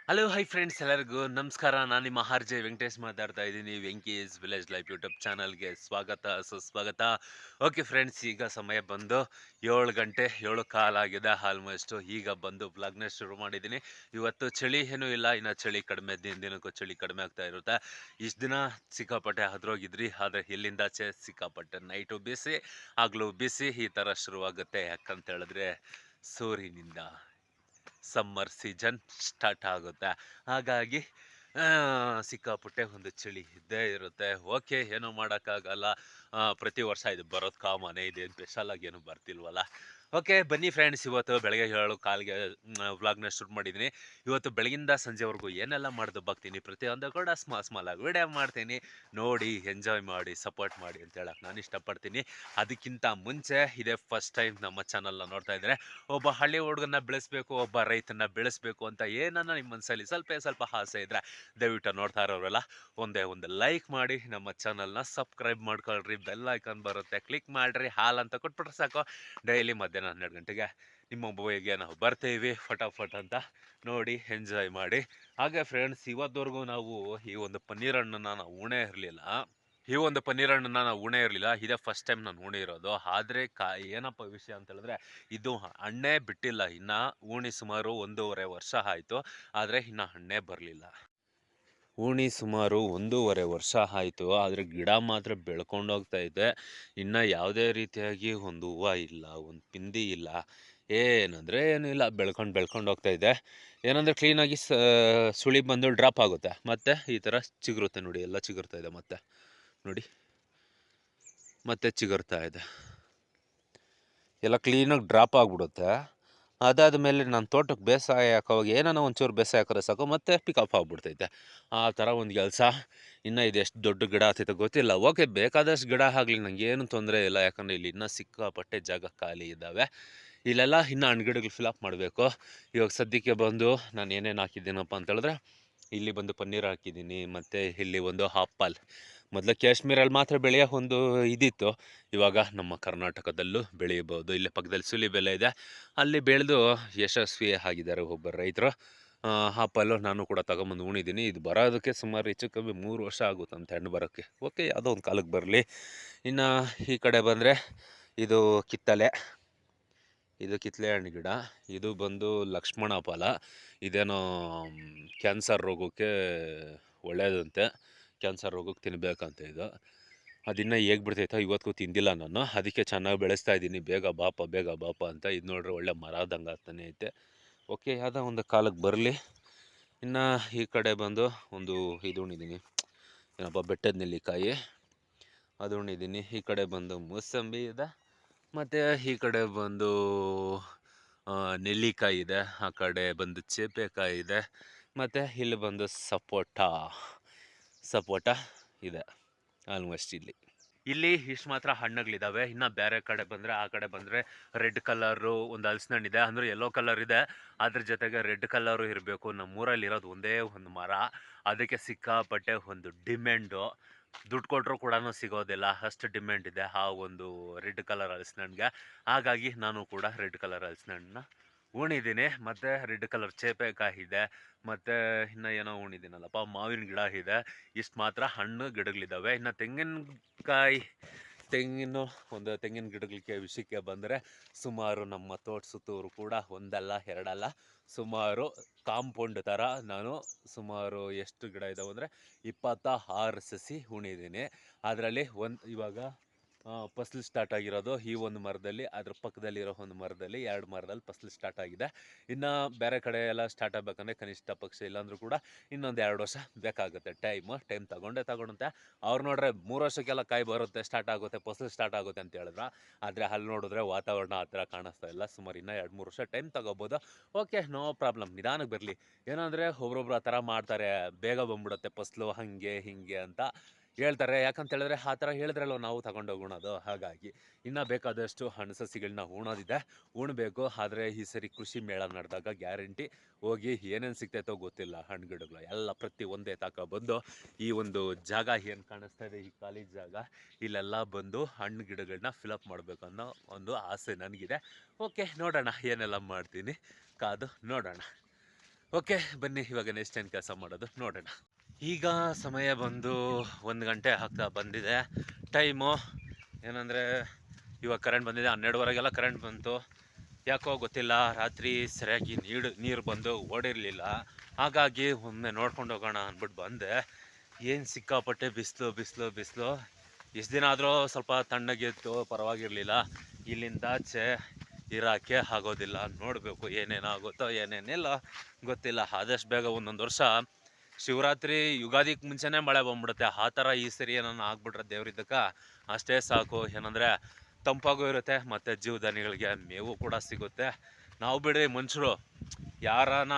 Hello hi friends ಎಲ್ಲರಿಗೂ ನಮಸ್ಕಾರ. ನಾನು ನಿಮ್ಮ ಆರ್.ಜೆ. ವೆಂಕಟೇಶ್ ಮಾತಾಡ್ತಾ ಇದ್ದೀನಿ. ವೆಂಕೀಸ್ ವಿಲೇಜ್ ಲೈಫ್ ಯೂಟ್ಯೂಬ್ ಚಾನಲ್ಗೆ ಸ್ವಾಗತ ಸುಸ್ವಾಗತ. ಓಕೆ ಫ್ರೆಂಡ್ಸ್, ಈಗ ಸಮಯ ಬಂದು 7 ಗಂಟೆ 7 ಕಾಲಾಗಿದೆ ಆಲ್ಮೋಸ್ಟು. ಈಗ ಬಂದು ವ್ಲಾಗ್ನ ಶುರು ಮಾಡಿದ್ದೀನಿ. ಇವತ್ತು ಚಳಿ ಏನೂ ಇಲ್ಲ, ಇನ್ನು ಚಳಿ ಕಡಿಮೆ, ದಿನಕ್ಕೂ ಚಳಿ ಕಡಿಮೆ ಆಗ್ತಾ ಇರುತ್ತೆ. ಇಷ್ಟು ದಿನ ಸಿಕ್ಕಾಪಟ್ಟೆ ಹದ್ರೋಗಿದ್ರಿ, ಆದರೆ ಇಲ್ಲಿಂದಾಚೆ ಸಿಕ್ಕಾಪಟ್ಟೆ ನೈಟು ಬಿಸಿ ಆಗ್ಲೂ ಬಿಸಿ ಈ ಥರ ಶುರುವಾಗುತ್ತೆ. ಯಾಕಂತ ಹೇಳಿದ್ರೆ ಸೂರ್ಯನಿಂದ ಸಮ್ಮರ್ ಸೀಸನ್ ಸ್ಟಾರ್ಟ್ ಆಗುತ್ತೆ. ಹಾಗಾಗಿ ಸಿಕ್ಕಾಪಟ್ಟೆ ಒಂದು ಚಳಿ ಇದ್ದೇ ಇರುತ್ತೆ. ಓಕೆ, ಏನೂ ಮಾಡೋಕ್ಕಾಗಲ್ಲ. ಪ್ರತಿ ವರ್ಷ ಇದು ಬರೋದು ಕಾಮನೆ, ಇದೇನು ಸ್ಪೆಷಲ್ ಆಗಿ ಏನು ಬರ್ತಿಲ್ವಲ್ಲ. ಓಕೆ ಬನ್ನಿ ಫ್ರೆಂಡ್ಸ್, ಇವತ್ತು ಬೆಳಗ್ಗೆ 7 ಕಾಲಿಗೆ ವ್ಲಾಗ್ನ ಶುರು ಮಾಡಿದ್ದೀನಿ. ಇವತ್ತು ಬೆಳಗಿಂದ ಸಂಜೆವರೆಗೂ ಏನೆಲ್ಲ ಮಾಡ್ದು ಬಾಗ್ತೀನಿ, ಪ್ರತಿಯೊಂದು ಕೂಡ ಸ್ಮಾಲ್ ಆಗಿ ವಿಡಿಯೋ ಮಾಡ್ತೀನಿ. ನೋಡಿ ಎಂಜಾಯ್ ಮಾಡಿ ಸಪೋರ್ಟ್ ಮಾಡಿ ಅಂತ ಹೇಳಕ್ಕೆ ನಾನು ಇಷ್ಟಪಡ್ತೀನಿ. ಅದಕ್ಕಿಂತ ಮುಂಚೆ ಇದೇ ಫಸ್ಟ್ ಟೈಮ್ ನಮ್ಮ ಚಾನಲ್ನ ನೋಡ್ತಾ ಇದ್ದಾರೆ, ಒಬ್ಬ ಹಳ್ಳಿ ಹುಡುಗನ ಬೆಳೆಸ್ಬೇಕು, ಒಬ್ಬ ರೈತನ ಬೆಳೆಸ್ಬೇಕು ಅಂತ ಏನನ್ನ ನಿಮ್ಮ ಮನಸ್ಸಲ್ಲಿ ಸ್ವಲ್ಪ ಆಸೆ ಇದ್ರೆ ದಯವಿಟ್ಟು ನೋಡ್ತಾ ಇರೋರೆಲ್ಲ ಒಂದೇ ಒಂದು ಲೈಕ್ ಮಾಡಿ, ನಮ್ಮ ಚಾನಲ್ನ ಸಬ್ಸ್ಕ್ರೈಬ್ ಮಾಡ್ಕೊಳ್ರಿ. ಬೆಲ್ ಐಕಾನ್ ಬರುತ್ತೆ, ಕ್ಲಿಕ್ ಮಾಡ್ರಿ, ಹಾಲ್ ಅಂತ ಕೊಟ್ಬಿಟ್ರೆ ಸಾಕು. ಡೈಲಿ ಮಧ್ಯಾಹ್ನ 12 ಗಂಟೆಗೆ ನಿಮ್ಮ ಮೊಬೈಲ್ಗೆ ನಾವು ಬರ್ತೀವಿ ಫಟಾಫಟ್ ಅಂತ. ನೋಡಿ ಎಂಜಾಯ್ ಮಾಡಿ. ಹಾಗೆ ಫ್ರೆಂಡ್ಸ್, ಇವತ್ತವರೆಗೂ ನಾವು ಈ ಒಂದು ಪನ್ನೀರ್ ಹಣ್ಣನ್ನ ನಾವು ಉಣೇ ಇರಲಿಲ್ಲ. ಇದೇ ಫಸ್ಟ್ ಟೈಮ್ ನಾನು ಉಣಿರೋದು. ಆದರೆ ಏನಪ್ಪ ವಿಷಯ ಅಂತ ಹೇಳಿದ್ರೆ, ಇದು ಹಣ್ಣೇ ಬಿಟ್ಟಿಲ್ಲ. ಇನ್ನು ಉಣಿ ಸುಮಾರು 1.5 ವರ್ಷ ಆಯಿತು, ಆದರೆ ಇನ್ನು ಹಣ್ಣೇ ಬರಲಿಲ್ಲ. ಸುಮಾರು 1.5 ವರ್ಷ ಆಯಿತು, ಆದರೆ ಗಿಡ ಮಾತ್ರ ಬೆಳ್ಕೊಂಡು ಹೋಗ್ತಾ ಇದೆ. ಇನ್ನು ಯಾವುದೇ ರೀತಿಯಾಗಿ ಒಂದು ಹೂವು ಇಲ್ಲ, ಒಂದು ಪಿಂದಿ ಇಲ್ಲ, ಏನಂದರೆ ಏನೂ ಇಲ್ಲ. ಬೆಳ್ಕೊಂಡು ಹೋಗ್ತಾ ಇದೆ. ಏನಂದರೆ ಕ್ಲೀನಾಗಿ ಸುಳಿ ಬಂದು ಡ್ರಾಪ್ ಆಗುತ್ತೆ, ಮತ್ತು ಈ ಥರ ಚಿಗುರುತ್ತೆ. ನೋಡಿ, ಎಲ್ಲ ಚಿಗುರ್ತಾ ಇದೆ, ಮತ್ತೆ ಚಿಗುರ್ತಾ ಇದೆ, ಎಲ್ಲ ಕ್ಲೀನಾಗಿ ಡ್ರಾಪ್ ಆಗಿಬಿಡುತ್ತೆ. ಅದಾದಮೇಲೆ ನಾನು ತೋಟಕ್ಕೆ ಬೇಸಾಯ ಹಾಕೋವಾಗ ಏನಾನ ಒಂಚೂರು ಬೇಸಾಯ ಹಾಕಿದ್ರೆ ಸಾಕು, ಮತ್ತೆ ಪಿಕಪ್ ಆಗಿಬಿಡ್ತೈತೆ. ಆ ಥರ ಒಂದು ಕೆಲಸ. ಇನ್ನು ಇದು ಎಷ್ಟು ದೊಡ್ಡ ಗಿಡ ಆಗ್ತೈತೆ ಗೊತ್ತಿಲ್ಲ. ಓಕೆ, ಬೇಕಾದಷ್ಟು ಗಿಡ ಆಗಲಿ, ನನಗೇನು ತೊಂದರೆ ಇಲ್ಲ. ಯಾಕಂದರೆ ಇಲ್ಲಿ ಇನ್ನೂ ಸಿಕ್ಕಾಪಟ್ಟೆ ಜಾಗ ಖಾಲಿ ಇದ್ದಾವೆ. ಇಲ್ಲೆಲ್ಲ ಇನ್ನೂ ಹಣ್ಣು ಗಿಡಗಳು ಫಿಲಪ್ ಮಾಡಬೇಕು. ಇವಾಗ ಸದ್ಯಕ್ಕೆ ಬಂದು ನಾನು ಏನೇನು ಹಾಕಿದ್ದೀನಪ್ಪ ಅಂತ ಹೇಳಿದ್ರೆ, ಇಲ್ಲಿ ಬಂದು ಪನ್ನೀರ್ ಹಾಕಿದ್ದೀನಿ, ಮತ್ತು ಇಲ್ಲಿ ಒಂದು ಆಪಲ್. ಮೊದಲು ಕಾಶ್ಮೀರಲ್ಲಿ ಮಾತ್ರ ಬೆಳೆಯೋ ಒಂದು ಇದಿತ್ತು, ಇವಾಗ ನಮ್ಮ ಕರ್ನಾಟಕದಲ್ಲೂ ಬೆಳೆಯಬಹುದು. ಇಲ್ಲಿ ಪಕ್ಕದಲ್ಲಿ ಸುಲಿಬೆಲೆ ಇದೆ, ಅಲ್ಲಿ ಬೆಳೆದು ಯಶಸ್ವಿ ಆಗಿದ್ದಾರೆ ಒಬ್ಬರು ರೈತರು. ಆಪಲ್ಲು ನಾನು ಕೂಡ ತಗೊಂಬಂದು ಉಣಿದ್ದೀನಿ. ಇದು ಬರೋದಕ್ಕೆ ಸುಮಾರು ಹೆಚ್ಚು ಕಮ್ಮಿ 3 ವರ್ಷ ಆಗುತ್ತಂತೆ ಹಣ್ಣು ಬರೋಕ್ಕೆ. ಓಕೆ, ಯಾವುದೋ ಒಂದು ಕಾಲಕ್ಕೆ ಬರಲಿ. ಇನ್ನು ಈ ಕಡೆ ಬಂದರೆ ಇದು ಕಿತ್ತಳೆ ಹಣ್ಣು ಗಿಡ. ಇದು ಬಂದು ಲಕ್ಷ್ಮಣ ಫಲ. ಇದೇನೋ ಕ್ಯಾನ್ಸರ್ ರೋಗಕ್ಕೆ ಒಳ್ಳೆಯದಂತೆ, ಕ್ಯಾನ್ಸರ್ ರೋಗಕ್ಕೆ ತಿನ್ನಬೇಕಂತೆ ಇದು. ಅದಿನ್ನೂ ಹೇಗೆ ಬಿಡ್ತೈತೋ ಇವತ್ತಿಗೂ ತಿಂದಿಲ್ಲ ನಾನು, ಅದಕ್ಕೆ ಚೆನ್ನಾಗಿ ಬೆಳೆಸ್ತಾ ಇದ್ದೀನಿ. ಬೇಗ ಬಾಪ ಅಂತ. ಇದು ನೋಡ್ರೆ ಒಳ್ಳೆ ಮರದಂಗೆ ಆಗ್ತಾನೆ ಐತೆ. ಓಕೆ, ಯಾವುದೋ ಒಂದು ಕಾಲಕ್ಕೆ ಬರಲಿ. ಇನ್ನು ಈ ಕಡೆ ಬಂದು ಒಂದು ಇದು ಉಣಿದ್ದೀನಿ, ಏನಪ್ಪ, ಬೆಟ್ಟದ ನೆಲ್ಲಿಕಾಯಿ, ಅದು ಉಣಿದ್ದೀನಿ. ಈ ಕಡೆ ಬಂದು ಮೂಸಂಬಿ ಇದೆ, ಮತ್ತು ಈ ಕಡೆ ಬಂದು ನೆಲ್ಲಿಕಾಯಿ ಇದೆ. ಆ ಕಡೆ ಬಂದು ಚೇಪೆಕಾಯಿ ಇದೆ, ಮತ್ತು ಇಲ್ಲಿ ಬಂದು ಸಪೋಟ ಇದೆ. ಆಲ್ಮೋಸ್ಟ್ ಇಲ್ಲಿ ಇಷ್ಟು ಮಾತ್ರ ಹಣ್ಣುಗಳಿದ್ದಾವೆ. ಇನ್ನು ಬೇರೆ ಕಡೆ ಬಂದರೆ, ಆ ಕಡೆ ಬಂದರೆ ರೆಡ್ ಕಲರು ಒಂದು ಹಲಸಿನ ಹಣ್ಣಿದೆ, ಅಂದರೆ ಯೆಲ್ಲೋ ಕಲರ್ ಇದೆ, ಅದ್ರ ಜೊತೆಗೆ ರೆಡ್ ಕಲರು ಇರಬೇಕು. ನಮ್ಮೂರಲ್ಲಿ ಇರೋದು ಒಂದೇ ಒಂದು ಮರ, ಅದಕ್ಕೆ ಸಿಕ್ಕಾಪಟ್ಟೆ ಒಂದು ಡಿಮ್ಯಾಂಡು. ದುಡ್ಡು ಕೊಟ್ಟರು ಕೂಡ ಸಿಗೋದಿಲ್ಲ, ಅಷ್ಟು ಡಿಮ್ಯಾಂಡ್ ಇದೆ ಆ ಒಂದು ರೆಡ್ ಕಲರ್ ಹಲಸಿನ ಹಣ್ಣಿಗೆ. ಹಾಗಾಗಿ ನಾನು ಕೂಡ ರೆಡ್ ಕಲರ್ ಹಲಸಿನ ಹಣ್ಣನ್ನ ಉಣಿದ್ದೀನಿ. ಮತ್ತು ರೆಡ್ ಕಲರ್ ಚೇಪೆಕಾಯಿ ಇದೆ, ಮತ್ತು ಇನ್ನು ಏನೋ ಉಣಿದ್ದೀನಲ್ಲಪ್ಪ, ಮಾವಿನ ಗಿಡ ಇದೆ. ಇಷ್ಟು ಮಾತ್ರ ಹಣ್ಣು ಗಿಡಗಳಿದ್ದಾವೆ. ಇನ್ನು ತೆಂಗಿನ ಗಿಡಗಳಿಗೆ ವಿಷಯಕ್ಕೆ ಬಂದರೆ, ಸುಮಾರು ನಮ್ಮ ತೋಟ ಸುತ್ತೂರು ಕೂಡ ಒಂದಲ್ಲ ಎರಡಲ್ಲ, ಸುಮಾರು ಕಾಂಪೌಂಡ್ ಥರ ನಾನು ಸುಮಾರು ಎಷ್ಟು ಗಿಡ ಇದ್ದಾವೆ ಅಂದರೆ 26 ಸಸಿ ಉಣಿದ್ದೀನಿ. ಅದರಲ್ಲಿ ಇವಾಗ ಫಸಲು ಸ್ಟಾರ್ಟ್ ಆಗಿರೋದು ಈ ಒಂದು ಮರದಲ್ಲಿ, ಅದ್ರ ಪಕ್ಕದಲ್ಲಿರೋ ಒಂದು ಮರದಲ್ಲಿ, 2 ಮರದಲ್ಲಿ ಫಸಲು ಸ್ಟಾರ್ಟ್ ಆಗಿದೆ. ಇನ್ನು ಬೇರೆ ಕಡೆ ಎಲ್ಲ ಸ್ಟಾರ್ಟ್ ಆಗಬೇಕಂದ್ರೆ ಕನಿಷ್ಠ ಪಕ್ಷ ಇಲ್ಲಾಂದ್ರೂ ಕೂಡ ಇನ್ನೊಂದು 2 ವರ್ಷ ಬೇಕಾಗುತ್ತೆ. ಟೈಮ್ ತಗೊಳುತ್ತೆ. ಅವ್ರು ನೋಡ್ರೆ 3 ವರ್ಷಕ್ಕೆಲ್ಲ ಕಾಯಿ ಬರುತ್ತೆ, ಸ್ಟಾರ್ಟ್ ಆಗುತ್ತೆ, ಫಸಲು ಸ್ಟಾರ್ಟ್ ಆಗುತ್ತೆ ಅಂತ ಹೇಳಿದ್ರು. ಆದರೆ ಅಲ್ಲಿ ನೋಡಿದ್ರೆ ವಾತಾವರಣ ಆ ಥರ ಕಾಣಿಸ್ತಾ ಇಲ್ಲ. ಸುಮಾರು ಇನ್ನೂ 2-3 ವರ್ಷ ಟೈಮ್ ತಗೋಬೋದು. ಓಕೆ, ನೋ ಪ್ರಾಬ್ಲಮ್, ನಿಧಾನಕ್ಕೆ ಬರಲಿ. ಏನಂದರೆ ಒಬ್ರೊಬ್ರು ಆ ಥರ ಮಾಡ್ತಾರೆ, ಬೇಗ ಬಂದ್ಬಿಡುತ್ತೆ ಫಸಲು, ಹಾಗೆ ಹೀಗೆ ಅಂತ ಹೇಳ್ತಾರೆ. ಯಾಕಂತ ಹೇಳಿದ್ರೆ ಆ ಥರ ಹೇಳಿದ್ರಲ್ವ ನಾವು ತಗೊಂಡೋಗಿ ಉಣೋದು. ಹಾಗಾಗಿ ಇನ್ನೂ ಬೇಕಾದಷ್ಟು ಹಣ್ಣು ಸಸಿಗಳನ್ನ ಉಣಬೇಕು. ಆದರೆ ಈ ಸರಿ ಕೃಷಿ ಮೇಳ ನಡೆದಾಗ ಗ್ಯಾರಂಟಿ ಹೋಗಿ ಏನೇನು ಸಿಗ್ತೈತೋ ಗೊತ್ತಿಲ್ಲ, ಹಣ್ಣು ಗಿಡಗಳು ಎಲ್ಲ ಪ್ರತಿ ಒಂದೇ ಬಂದು ಈ ಒಂದು ಜಾಗ ಏನು ಕಾಣಿಸ್ತಾ ಇದೆ, ಈ ಖಾಲಿ ಜಾಗ, ಇಲ್ಲೆಲ್ಲ ಬಂದು ಹಣ್ಣು ಗಿಡಗಳನ್ನ ಫಿಲಪ್ ಮಾಡಬೇಕು ಅನ್ನೋ ಒಂದು ಆಸೆ ನನಗಿದೆ. ಓಕೆ, ನೋಡೋಣ ಏನೆಲ್ಲ ಮಾಡ್ತೀನಿ, ಕಾದು ನೋಡೋಣ. ಓಕೆ, ಬನ್ನಿ ಇವಾಗ ನೆಕ್ಸ್ಟ್ ಏನು ಕೆಲಸ ಮಾಡೋದು ನೋಡೋಣ. ಈಗ ಸಮಯ ಬಂದು 1 ಗಂಟೆ ಆಗ್ತಾ ಬಂದಿದೆ. ಟೈಮು ಏನಂದರೆ ಇವಾಗ ಕರೆಂಟ್ ಬಂದಿದೆ, 12ವರೆಗೆಲ್ಲ ಕರೆಂಟ್ ಬಂತು. ಯಾಕೋ ಗೊತ್ತಿಲ್ಲ, ರಾತ್ರಿ ಸರಿಯಾಗಿ ನೀರು ಬಂದು ಓಡಿರಲಿಲ್ಲ. ಹಾಗಾಗಿ ಒಮ್ಮೆ ನೋಡ್ಕೊಂಡು ಹೋಗೋಣ ಅಂದ್ಬಿಟ್ಟು ಬಂದೆ. ಏನು ಸಿಕ್ಕಾಪಟ್ಟೆ ಬಿಸಿಲು ಬಿಸಿಲು ಬಿಸಿಲು. ಇಷ್ಟು ದಿನ ಆದರೂ ಸ್ವಲ್ಪ ತಣ್ಣಗಿತ್ತು, ಪರವಾಗಿರಲಿಲ್ಲ. ಇಲ್ಲಿಂದಾಚೆ ಇರೋಕ್ಕೆ ಆಗೋದಿಲ್ಲ. ನೋಡಬೇಕು ಏನೇನಾಗುತ್ತೋ ಏನೇನಿಲ್ಲ ಗೊತ್ತಿಲ್ಲ. ಆದಷ್ಟು ಬೇಗ ಒಂದೊಂದು ವರ್ಷ ಶಿವರಾತ್ರಿ ಯುಗಾದಿಗೆ ಮುಂಚೆನೇ ಮಳೆ ಬಂದ್ಬಿಡುತ್ತೆ. ಆ ಥರ ಈ ಸರಿ ಏನನ್ನ ಆಗ್ಬಿಟ್ರೆ ದೇವ್ರಿದ್ದಕ್ಕೆ ಅಷ್ಟೇ ಸಾಕು. ಏನಂದರೆ ತಂಪಾಗೂ ಇರುತ್ತೆ, ಮತ್ತು ಜೀವಧಾನಿಗಳಿಗೆ ಮೇವು ಕೂಡ ಸಿಗುತ್ತೆ. ನಾವು ಬಿಡಿ ಮನುಷ್ಯರು ಯಾರನ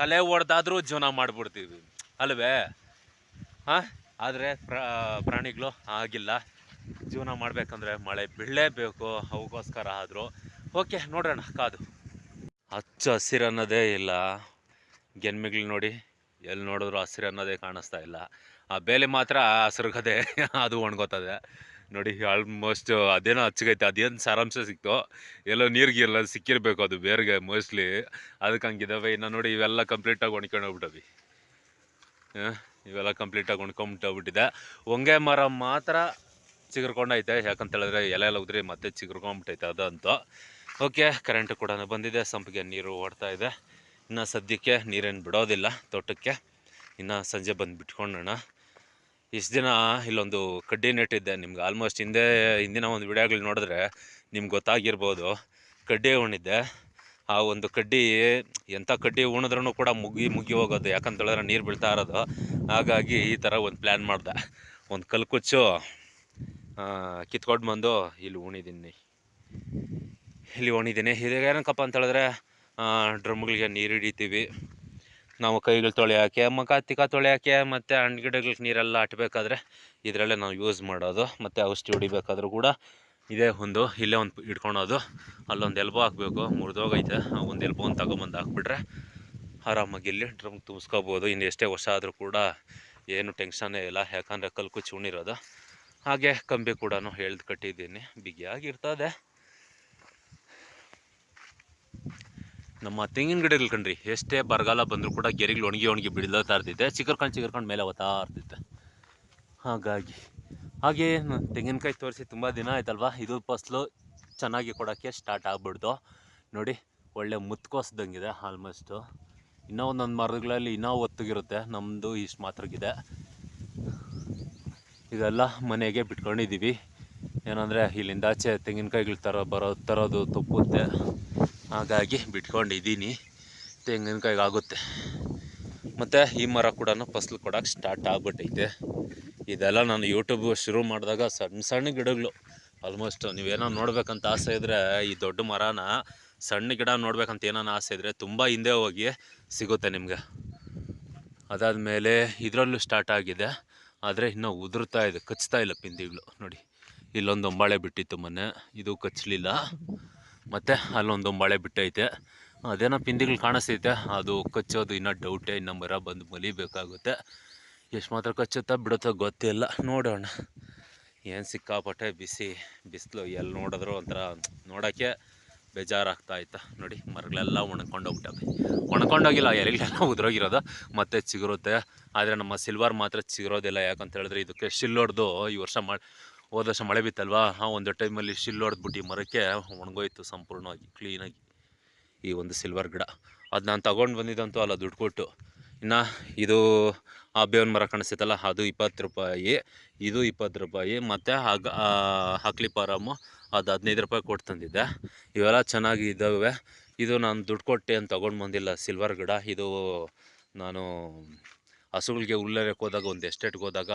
ತಲೆ ಒಡೆದಾದ್ರೂ ಜೀವನ ಮಾಡಿಬಿಡ್ತೀವಿ ಅಲ್ವೇ? ಹಾಂ, ಆದರೆ ಪ್ರಾಣಿಗಳು ಆಗಿಲ್ಲ. ಜೀವನ ಮಾಡಬೇಕಂದ್ರೆ ಮಳೆ ಬೀಳಲೇಬೇಕು, ಅವಕ್ಕೋಸ್ಕರ ಆದರೂ ಓಕೆ ನೋಡೋಣ ಕಾದು. ಹಚ್ಚ ಹಸಿರು ಅನ್ನೋದೇ ಇಲ್ಲ. ಗೆನ್ಮಿಗಳು ನೋಡಿ, ಎಲ್ಲಿ ನೋಡಿದ್ರು ಹಸಿರು ಅನ್ನೋದೇ ಕಾಣಿಸ್ತಾ ಇಲ್ಲ. ಆ ಬೇಲೆ ಮಾತ್ರ ಹಸಿರುಗದೆ ಅದು ಒಣಗೋತದೆ ನೋಡಿ. ಆಲ್ಮೋಸ್ಟ್ ಅದೇನೋ ಹಚ್ಚಗೈತೆ, ಅದೇನು ಸಾರಾಂಶ ಸಿಕ್ತು, ಎಲ್ಲೋ ನೀರಿಗೆಲ್ಲ ಸಿಕ್ಕಿರ್ಬೇಕು ಅದು ಬೇರ್ಗೆ ಮೋಸ್ಟ್ಲಿ, ಅದಕ್ಕೆ ಹಂಗಿದಾವೆ. ಇನ್ನು ನೋಡಿ ಇವೆಲ್ಲ ಕಂಪ್ಲೀಟಾಗಿ ಒಣ್ಕೊಂಡೋಗ್ಬಿಟ್ಟವಿ. ಇವೆಲ್ಲ ಕಂಪ್ಲೀಟಾಗಿ ಒಣ್ಕೊಂಬಿಟ್ಟೋಗ್ಬಿಟ್ಟಿದೆ. ಹೊಂಗೆ ಮರ ಮಾತ್ರ ಚಿಗುರ್ಕೊಂಡೈತೆ, ಯಾಕಂತ ಹೇಳಿದ್ರೆ ಎಲೆ ಎಲ್ಲ ಉದ್ರಿ ಮತ್ತೆ ಚಿಗುರ್ಕೊಂಡ್ಬಿಟ್ಟೈತೆ ಅದಂತೂ. ಓಕೆ, ಕರೆಂಟು ಕೂಡ ಬಂದಿದೆ, ಸಂಪಿಗೆ ನೀರು ಓಡ್ತಾ ಇದೆ. ಇನ್ನು ಸದ್ಯಕ್ಕೆ ನೀರೇನು ಬಿಡೋದಿಲ್ಲ ತೋಟಕ್ಕೆ, ಇನ್ನು ಸಂಜೆ ಬಂದು ಬಿಟ್ಕೊಳ್ಳೋಣ. ಇಷ್ಟು ದಿನ ಇಲ್ಲೊಂದು ಕಡ್ಡಿ ನೆಟ್ಟಿದ್ದೆ, ನಿಮ್ಗೆ ಆಲ್ಮೋಸ್ಟ್ ಹಿಂದಿನ ಒಂದು ವಿಡಿಯೋಗಳು ನೋಡಿದ್ರೆ ನಿಮ್ಗೆ ಗೊತ್ತಾಗಿರ್ಬೋದು. ಕಡ್ಡಿ ಉಣಿದ್ದೆ. ಆ ಒಂದು ಕಡ್ಡಿ ಎಂಥ ಕಡ್ಡಿ ಉಣಿದ್ರೂ ಕೂಡ ಮುಗ್ಗಿ ಹೋಗೋದು, ಯಾಕಂತ ಹೇಳಿದ್ರೆ ನೀರು ಬೀಳ್ತಾ ಇರೋದು. ಹಾಗಾಗಿ ಈ ಥರ ಒಂದು ಪ್ಲ್ಯಾನ್ ಮಾಡಿದೆ. ಒಂದು ಕಲ್ಕುಚ್ಚು ಕಿತ್ಕೊಂಡು ಬಂದು ಇಲ್ಲಿ ಉಣಿದ್ದೀನಿ. ಇದೇನಕ್ಕಪ್ಪ ಅಂತ ಹೇಳಿದ್ರೆ ಡ್ರಮ್ಗಳಿಗೆ ನೀರು ಹಿಡಿತೀವಿ ನಾವು, ಕೈಗಳು ತೊಳೆಯೋಕ್ಕೆ, ಮುಖ ತಿಕ್ಕ ತೊಳೆಯೋಕ್ಕೆ, ಮತ್ತು ಹಣ್ಣು ಗಿಡಗಳಿಗೆ ನೀರೆಲ್ಲ ಅಟ್ಟಬೇಕಾದ್ರೆ ಇದರಲ್ಲೇ ನಾವು ಯೂಸ್ ಮಾಡೋದು. ಮತ್ತು ಔಷಧಿ ಹೊಡಿಬೇಕಾದ್ರೂ ಕೂಡ ಇದೇ ಇಲ್ಲೇ ಒಂದು ಇಟ್ಕೊಳೋದು. ಅಲ್ಲೊಂದು ಎಲ್ಬೋ ಹಾಕಬೇಕು, ಮುರಿದೋಗೈತೆ. ಒಂದು ಎಲ್ಬೋ ಒಂದು ತಗೊಂಬಂದು ಹಾಕ್ಬಿಟ್ರೆ ಆರಾಮಾಗಿ ಇಲ್ಲಿ ಡ್ರಮ್ ತುಂಬಿಸ್ಕೋಬೋದು. ಇನ್ನು ಎಷ್ಟೇ ವರ್ಷ ಆದರೂ ಕೂಡ ಏನು ಟೆನ್ಷನ್ನೇ ಇಲ್ಲ, ಯಾಕಂದರೆ ಕಲ್ಕುಚ್ಚಿ ಉಣಿರೋದು. ಹಾಗೆ ಕಂಬಿ ಕೂಡ ಎಳ್ದು ಕಟ್ಟಿದ್ದೀನಿ, ಬಿಗಿಯಾಗಿರ್ತದೆ. ನಮ್ಮ ತೆಂಗಿನ ಗಿಡಗಳು ಕಣ್ರಿ, ಎಷ್ಟೇ ಬರಗಾಲ ಬಂದರೂ ಕೂಡ ಗೆರೆಗಳು ಒಣಗಿ ಬಿಡ್ಲತ್ತಾ ಇರ್ತಿದ್ದೆ, ಚಿಗುರ್ಕೊಂಡು ಮೇಲೆ ಓದ್ತಾ ಇರ್ತಿದ್ದೆ. ಹಾಗೆ ತೆಂಗಿನಕಾಯಿ ತೋರಿಸಿ ತುಂಬ ದಿನ ಆಯ್ತಲ್ವ. ಇದು ಫಸಲು ಚೆನ್ನಾಗಿ ಕೊಡೋಕ್ಕೆ ಸ್ಟಾರ್ಟ್ ಆಗ್ಬಿಡ್ದು ನೋಡಿ. ಒಳ್ಳೆ ಮುತ್ಕೋಸ್ದಂಗಿದೆ ಆಲ್ಮೋಸ್ಟು. ಇನ್ನೂ ಒಂದೊಂದು ಮರಗಳಲ್ಲಿ ಇನ್ನೂ ಒತ್ತಗಿರುತ್ತೆ, ನಮ್ಮದು ಇಷ್ಟು ಮಾತ್ರಕ್ಕಿದೆ. ಇದೆಲ್ಲ ಮನೆಗೆ ಬಿಟ್ಕೊಂಡಿದ್ದೀವಿ. ಏನಂದರೆ ಇಲ್ಲಿಂದಾಚೆ ತೆಂಗಿನಕಾಯಿಗಳು ತರೋದು ತಪ್ಪುತ್ತೆ, ಹಾಗಾಗಿ ಬಿಟ್ಕೊಂಡಿದ್ದೀನಿ. ತೆಂಗಿನಕಾಯಿಗೆ ಆಗುತ್ತೆ. ಮತ್ತು ಈ ಮರ ಕೂಡ ಫಸಲು ಕೊಡೋಕೆ ಸ್ಟಾರ್ಟ್ ಆಗ್ಬಿಟ್ಟೈತೆ. ಇದೆಲ್ಲ ನಾನು ಯೂಟ್ಯೂಬ್ ಶುರು ಮಾಡಿದಾಗ ಸಣ್ಣ ಸಣ್ಣ ಗಿಡಗಳು. ಆಲ್ಮೋಸ್ಟ್ ನೀವೇನೋ ನೋಡ್ಬೇಕಂತ ಆಸೆ ಇದ್ದರೆ, ಈ ದೊಡ್ಡ ಮರನ ಸಣ್ಣ ಗಿಡ ನೋಡ್ಬೇಕಂತ ಏನೋ ಆಸೆ ಇದ್ದರೆ ತುಂಬ ಹಿಂದೆ ಹೋಗಿ ಸಿಗುತ್ತೆ ನಿಮಗೆ. ಅದಾದಮೇಲೆ ಇದರಲ್ಲೂ ಸ್ಟಾರ್ಟ್ ಆಗಿದೆ, ಆದರೆ ಇನ್ನೂ ಉದುರ್ತಾ ಇದೆ, ಕಚ್ತಾ ಇಲ್ಲ ಪಿಂದಿಗಳು ನೋಡಿ. ಇಲ್ಲೊಂದು ಒಂಬಾಳೆ ಬಿಟ್ಟಿತ್ತು ಮೊನ್ನೆ, ಇದು ಕಚ್ಚಲಿಲ್ಲ. ಮತ್ತು ಅಲ್ಲೊಂದು ಒಂಬಾಳೆ ಬಿಟ್ಟೈತೆ, ಅದೇನೋ ಪಿಂದಿಗಳು ಕಾಣಿಸ್ತೈತೆ, ಅದು ಕಚ್ಚೋದು ಇನ್ನೂ ಡೌಟೇ. ಇನ್ನೂ ಮರ ಬಂದು ಮಲಿಬೇಕಾಗುತ್ತೆ. ಎಷ್ಟು ಮಾತ್ರ ಕಚ್ಚುತ್ತಾ ಬಿಡುತ್ತೋ ಗೊತ್ತಿಲ್ಲ, ನೋಡೋಣ. ಏನು ಸಿಕ್ಕಾಪಟ್ಟೆ ಬಿಸಿಲು, ಎಲ್ಲಿ ನೋಡಿದ್ರು ಒಂಥರ ನೋಡೋಕ್ಕೆ ಬೇಜಾರಾಗ್ತಾಯಿತ್ತು ನೋಡಿ. ಮರಗಳೆಲ್ಲ ಒಣಕೊಂಡೋಗಿಲ್ಲ, ಎಲೆಗಳೆಲ್ಲ ಉದುರೋಗಿರೋದು ಮತ್ತೆ ಚಿಗುರುತ್ತೆ. ಆದರೆ ನಮ್ಮ ಸಿಲ್ವರ್ ಮಾತ್ರ ಚಿಗುರೋದಿಲ್ಲ, ಯಾಕಂತ ಹೇಳಿದ್ರೆ ಇದಕ್ಕೆ ಶಿಲ್ಲೊಡ್ದು ಈ ವರ್ಷ ಹೋದ ವರ್ಷ ಮಳೆ ಬಿತ್ತಲ್ವಾ, ಒಂದು ಟೈಮಲ್ಲಿ ಶಿಲ್ಲೊಡ್ದ್ಬಿಟ್ಟು ಮರಕ್ಕೆ ಒಣಗೋಯ್ತು ಸಂಪೂರ್ಣವಾಗಿ ಕ್ಲೀನಾಗಿ ಈ ಒಂದು ಸಿಲ್ವರ್ ಗಿಡ. ಅದು ನಾನು ತಗೊಂಡು ಬಂದಿದ್ದಂತೂ ಅಲ್ಲ, ದುಡ್ಡು ಕೊಟ್ಟು. ಇನ್ನು ಇದು ಆ ಬೇವಿನ ಮರ ಕಾಣಿಸ್ತೈತಲ್ಲ, ಅದು 20 ರೂಪಾಯಿ, ಇದು 20 ರೂಪಾಯಿ. ಮತ್ತು ಹಕ್ಲಿ ಪಾರಮ್ಮು ಅದು 15 ರೂಪಾಯಿ ಕೊಟ್ಟು ತಂದಿದ್ದೆ. ಇವೆಲ್ಲ ಚೆನ್ನಾಗಿ ಇದ್ದಾವೆ. ಇದು ನಾನು ದುಡ್ಡು ಕೊಟ್ಟೆ ಅಂತ ತೊಗೊಂಡು ಬಂದಿಲ್ಲ, ಸಿಲ್ವರ್ ಗಿಡ. ಇದು ನಾನು ಹಸುಗಳಿಗೆ ಹುಲ್ಲೆರಕ್ಕೆ ಹೋದಾಗ, ಒಂದು ಎಸ್ಟೇಟ್ಗೆ ಹೋದಾಗ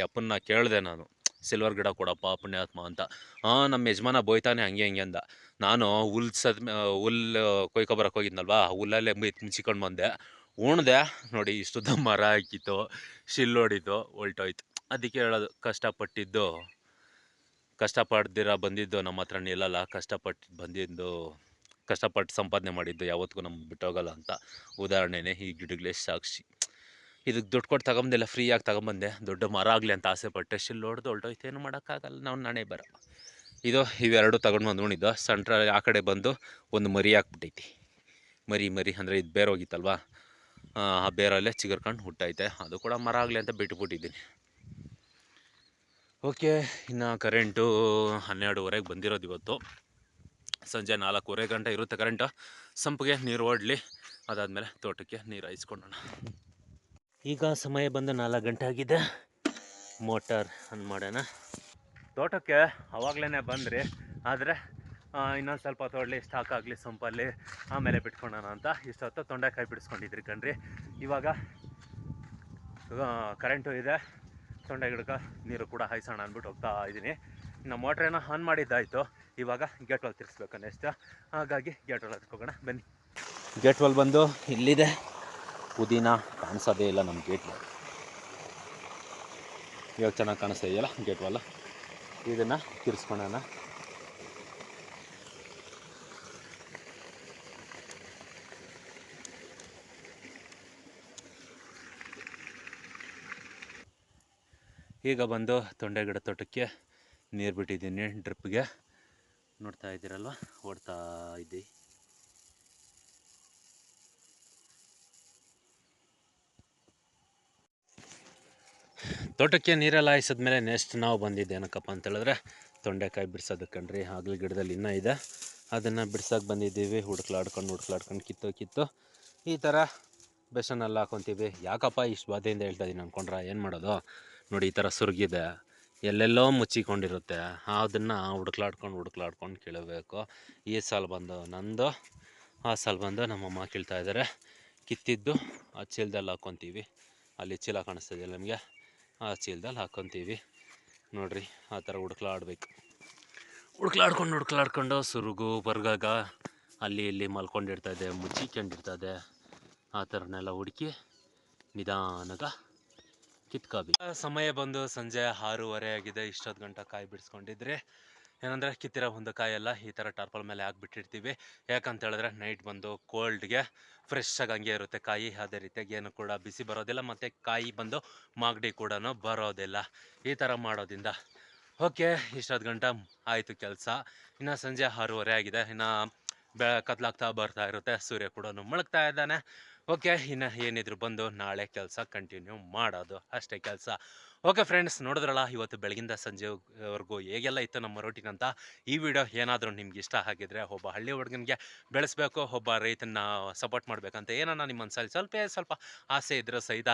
ಅಪ್ಪನ್ನ ಕೇಳಿದೆ ನಾನು, ಸಿಲ್ವರ್ ಗಿಡ ಕೊಡಪ್ಪ ಪುಣ್ಯಾತ್ಮ ಅಂತ. ನಮ್ಮ ಯಜಮಾನ ಬೋಯ್ತಾನೆ ಹಂಗೆ ಅಂದ. ನಾನು ಹುಲ್ಲು ಕೊಯ್ಕೊಬರಕ್ಕೆ ಹೋಗಿದ್ನಲ್ವ, ಹುಲ್ಲಲ್ಲೇ ಮುಚ್ಚಿಕೊಂಡು ಬಂದೆ, ಉಣ್ದೆ ನೋಡಿ. ಇಷ್ಟುದ್ದ ಮರ ಹಾಕಿತ್ತು, ಶಿಲ್ಲೊಡಿತು, ಹೊಲ್ಟೋಯ್ತು. ಅದಕ್ಕೆ ಹೇಳೋದು, ಕಷ್ಟಪಡ್ದಿರ ಬಂದಿದ್ದು ನಮ್ಮ ಹತ್ರ ನಿಲ್ಲಲ್ಲ, ಕಷ್ಟಪಟ್ಟು ಸಂಪಾದನೆ ಮಾಡಿದ್ದು ಯಾವತ್ತಿಗೂ ನಮ್ಗೆ ಬಿಟ್ಟೋಗಲ್ಲ ಅಂತ ಉದಾಹರಣೆನೇ ಈ ಗಿಡಗಳೇ ಸಾಕ್ಷಿ. ಇದಕ್ಕೆ ದುಡ್ಡು ಕೊಟ್ಟು ತಗೊಂಬಂದಿಲ್ಲ, ಫ್ರೀಯಾಗಿ ತಗೊಂಬಂದೆ. ದೊಡ್ಡ ಮರ ಆಗಲಿ ಅಂತ ಆಸೆ ಪಟ್ಟೆ, ಶಿಲ್ಲೊಡ್ದು ಹೊಲ್ಟೋಯ್ತು, ಏನು ಮಾಡೋಕ್ಕಾಗಲ್ಲ, ನಾವು ನಾನೇ ಬರ. ಇವೆರಡು ತಗೊಂಡು ಬಂದು ಉಣಿದ್ದು. ಸೆಂಟ್ರಲ್ಲಿ ಆ ಕಡೆ ಬಂದು ಒಂದು ಮರಿ ಹಾಕ್ಬಿಟ್ಟೈತಿ. ಮರಿ ಅಂದರೆ ಇದು ಬೇರೆ ಹೋಗಿತ್ತಲ್ವ, ಆ ಬೇರಲ್ಲೇ ಚಿಗುರ್ಕೊಂಡು ಹುಟ್ಟೈತೆ. ಅದು ಕೂಡ ಮರ ಆಗಲಿ ಅಂತ ಬಿಟ್ಬಿಟ್ಟಿದ್ದೀನಿ. ಓಕೆ, ಇನ್ನು ಕರೆಂಟು 12:30ಗೆ ಬಂದಿರೋದು ಇವತ್ತು. ಸಂಜೆ 4:30 ಗಂಟೆ ಇರುತ್ತೆ ಕರೆಂಟು. ಸಂಪಿಗೆ ನೀರು ಓಡಲಿ, ಅದಾದಮೇಲೆ ತೋಟಕ್ಕೆ ನೀರು ಹಾಯಿಸ್ಕೊಳ್ಳೋಣ. ಈಗ ಸಮಯ ಬಂದು 4 ಗಂಟೆ ಆಗಿದೆ. ಮೋಟಾರ್ ಆನ್ ಮಾಡೋಣ. ತೋಟಕ್ಕೆ ಅವಾಗಲೇ ಬಂದ್ರಿ, ಆದರೆ ಇನ್ನೊಂದು ಸ್ವಲ್ಪ ತೊಡಲಿ, ಸ್ಟಾಕ್ ಆಗಲಿ ಸೊಂಪಲ್ಲಿ, ಆಮೇಲೆ ಬಿಟ್ಕೊಳ್ಳೋಣ ಅಂತ ಇಷ್ಟೊತ್ತು ತೊಂಡೆಕಾಯಿ ಬಿಡಿಸ್ಕೊಂಡಿದ್ರಿ ಕಣ್ರಿ. ಇವಾಗ ಕರೆಂಟು ಇದೆ, ತೊಂಡೆ ಗಿಡಕ್ಕೆ ನೀರು ಕೂಡ ಹಾಯಿಸೋಣ ಅಂದ್ಬಿಟ್ಟು ಹೋಗ್ತಾ ಇದ್ದೀನಿ. ಇನ್ನು ಮೋಟ್ರೇನೋ ಆನ್ ಮಾಡಿದ್ದಾಯಿತು, ಇವಾಗ ಗೇಟ್ ವಾಲ್ ತಿರ್ಸ್ಬೇಕು ನೆಕ್ಸ್ಟ್. ಹಾಗಾಗಿ ಗೇಟ್ ವಾಲ್ ಹತ್ಕೋಗೋಣ ಬನ್ನಿ. ಗೇಟ್ ವಾಲ್ ಬಂದು ಇಲ್ಲಿದೆ. ಪುದೀನ ಕಾಣಿಸೋದೇ ಇಲ್ಲ ನಮ್ಮ ಗೇಟ್ ವಾಲ್. ಇವಾಗ ಚೆನ್ನಾಗಿ ಕಾಣಿಸ್ತಾ ಇದೆಯಲ್ಲ ಗೇಟ್ ವಾಲ್. ಇದನ್ನು ತಿರ್ಸ್ಕೊಳ್ಳೋಣ. ಈಗ ಬಂದು ತೊಂಡೆ ಗಿಡ ತೋಟಕ್ಕೆ ನೀರು ಬಿಟ್ಟಿದ್ದೀನಿ ಡ್ರಿಪ್ಗೆ. ನೋಡ್ತಾ ಇದ್ದೀರಲ್ವ, ಓಡ್ತಾ ಇದ್ದೀವಿ. ತೋಟಕ್ಕೆ ನೀರೆಲ್ಲ ಹಾಯಿಸಿದ್ಮೇಲೆ ನೆಕ್ಸ್ಟ್ ನಾವು ಬಂದಿದ್ದು ಏನಕ್ಕಪ್ಪ ಅಂತ ಹೇಳಿದ್ರೆ ತೊಂಡೆಕಾಯಿ ಬಿಡ್ಸೋದಕ್ಕೆ ಕಣ್ರಿ. ಆಗಲಿ ಗಿಡದಲ್ಲಿ ಇನ್ನೂ ಇದೆ, ಅದನ್ನು ಬಿಡ್ಸೋಕೆ ಬಂದಿದ್ದೀವಿ. ಹುಡುಕ್ಲಾಡ್ಕೊಂಡು ಕಿತ್ತು ಈ ಥರ ಬೆಸನಲ್ಲಿ ಹಾಕೊತೀವಿ. ಯಾಕಪ್ಪ ಇಷ್ಟು ಬಾಧೆಯಿಂದ ಹೇಳ್ತಾ ಇದ್ದೀನಿ ಅಂದ್ಕೊಂಡ್ರೆ ಏನು ಮಾಡೋದು ನೋಡಿ, ಈ ಥರ ಸುರುಗಿದೆ, ಎಲ್ಲೆಲ್ಲೋ ಮುಚ್ಚಿಕೊಂಡಿರುತ್ತೆ. ಅದನ್ನು ಹುಡುಕ್ಲಾಡ್ಕೊಂಡು ಕೀಳಬೇಕು. ಈ ಸಾಲ ಬಂದು ನಂದು, ಆ ಸಾಲ ಬಂದು ನಮ್ಮಮ್ಮ ಕೀಳ್ತಾ ಇದ್ದಾರೆ. ಕಿತ್ತಿದ್ದು ಆ ಚೀಲದಲ್ಲಿ ಹಾಕ್ಕೊತೀವಿ. ಅಲ್ಲಿ ಚೀಲ ಕಾಣಿಸ್ತಿದೆಯಲ್ಲ ನಿಮಗೆ, ಆ ಚೀಲದಲ್ಲಿ ಹಾಕ್ಕೊತೀವಿ. ನೋಡಿರಿ, ಆ ಥರ ಹುಡುಕ್ಲಾಡ್ಕೊಂಡು ಸುರುಗು ಬರ್ಗಾಗ ಅಲ್ಲಿ ಇಲ್ಲಿ ಮಲ್ಕೊಂಡಿರ್ತದೆ, ಮುಚ್ಚಿಕೊಂಡಿರ್ತದೆ. ಆ ಥರನೆಲ್ಲ ಹುಡುಕಿ ನಿಧಾನಗ ಕಿತ್ಕೋಬೇಕು. ಸಮಯ ಬಂದು ಸಂಜೆ 6:30 ಆಗಿದೆ. ಇಷ್ಟೊತ್ತು ಗಂಟೆ ಕಾಯಿ ಬಿಡಿಸ್ಕೊಂಡಿದ್ರೆ ಏನಂದರೆ ಕಿತ್ತಿರೋ ಒಂದು ಕಾಯೆಲ್ಲ ಈ ಥರ ಟಾರ್ಪಲ್ ಮೇಲೆ ಹಾಕ್ಬಿಟ್ಟಿರ್ತೀವಿ. ಯಾಕಂತ ಹೇಳಿದ್ರೆ ನೈಟ್ ಬಂದು ಕೋಲ್ಡ್ಗೆ ಫ್ರೆಶ್ಶಾಗಿ ಹಂಗೆ ಇರುತ್ತೆ ಕಾಯಿ. ಅದೇ ರೀತಿಯಾಗಿ ಏನು ಕೂಡ ಬಿಸಿ ಬರೋದಿಲ್ಲ, ಮತ್ತು ಕಾಯಿ ಬಂದು ಮಾಗಡಿ ಕೂಡ ಬರೋದಿಲ್ಲ. ಈ ಥರ ಮಾಡೋದ್ರಿಂದ ಓಕೆ. ಇಷ್ಟೊತ್ತು ಗಂಟೆ ಆಯಿತು ಕೆಲಸ. ಇನ್ನು ಸಂಜೆ 6:30 ಆಗಿದೆ. ಇನ್ನು ಕತ್ಲಾಗ್ತಾ ಬರ್ತಾ ಇರುತ್ತೆ, ಸೂರ್ಯ ಕೂಡ ಮುಳುಗ್ತಾ ಇದ್ದಾನೆ. ಓಕೆ, ಇನ್ನು ಏನಿದ್ರು ಬಂದು ನಾಳೆ ಕೆಲಸ ಕಂಟಿನ್ಯೂ ಮಾಡೋದು ಅಷ್ಟೇ ಕೆಲಸ. ಓಕೆ ಫ್ರೆಂಡ್ಸ್, ನೋಡಿದ್ರಲ್ಲ ಇವತ್ತು ಬೆಳಗಿಂದ ಸಂಜೆವರೆಗೂ ಹೇಗೆಲ್ಲ ಇತ್ತು ನಮ್ಮ ರೂಟೀನ್ ಅಂತ. ಈ ವಿಡಿಯೋ ಏನಾದರೂ ನಿಮ್ಗೆ ಇಷ್ಟ ಆಗಿದ್ರೆ, ಒಬ್ಬ ಹಳ್ಳಿ ಹುಡುಗನಿಗೆ ಬೆಳೆಸಬೇಕು, ಒಬ್ಬ ರೈತನ ಸಪೋರ್ಟ್ ಮಾಡಬೇಕಂತ ಏನನ್ನ ನಿಮ್ಮ ಮನಸ್ಸಲ್ಲಿ ಸ್ವಲ್ಪ ಆಸೆ ಇದ್ದರೂ ಸಹಿತ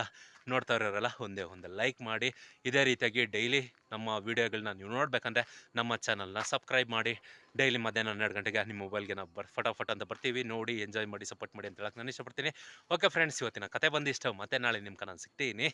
ನೋಡ್ತಾ ಇರೋರಲ್ಲ ಒಂದೇ ಒಂದು ಲೈಕ್ ಮಾಡಿ. ಇದೇ ರೀತಿಯಾಗಿ ಡೈಲಿ ನಮ್ಮ ವೀಡಿಯೋಗಳನ್ನ ನೀವು ನೋಡಬೇಕಂದ್ರೆ ನಮ್ಮ ಚಾನಲ್ನ ಸಬ್ಸ್ಕ್ರೈಬ್ ಮಾಡಿ. ಡೈಲಿ ಮಧ್ಯಾಹ್ನ 12 ಗಂಟೆಗೆ ನಿಮ್ಮ ಮೊಬೈಲ್ಗೆ ನಾವು ಫಟಾಫಟ್ ಅಂತ ಬರ್ತೀವಿ. ನೋಡಿ, ಎಂಜಾಯ್ ಮಾಡಿ, ಸಪೋರ್ಟ್ ಮಾಡಿ ಅಂತ ಹೇಳಕ್ಕೆ ನಾನು ಇಷ್ಟಪಡ್ತೀನಿ. ಓಕೆ ಫ್ರೆಂಡ್ಸ್, ಇವತ್ತಿನ ಕತೆ ಬಂದಿಷ್ಟು. ಮತ್ತೆ ನಾಳೆ ನಿಮ್ಗೆ ನಾನು ಸಿಗ್ತೀನಿ.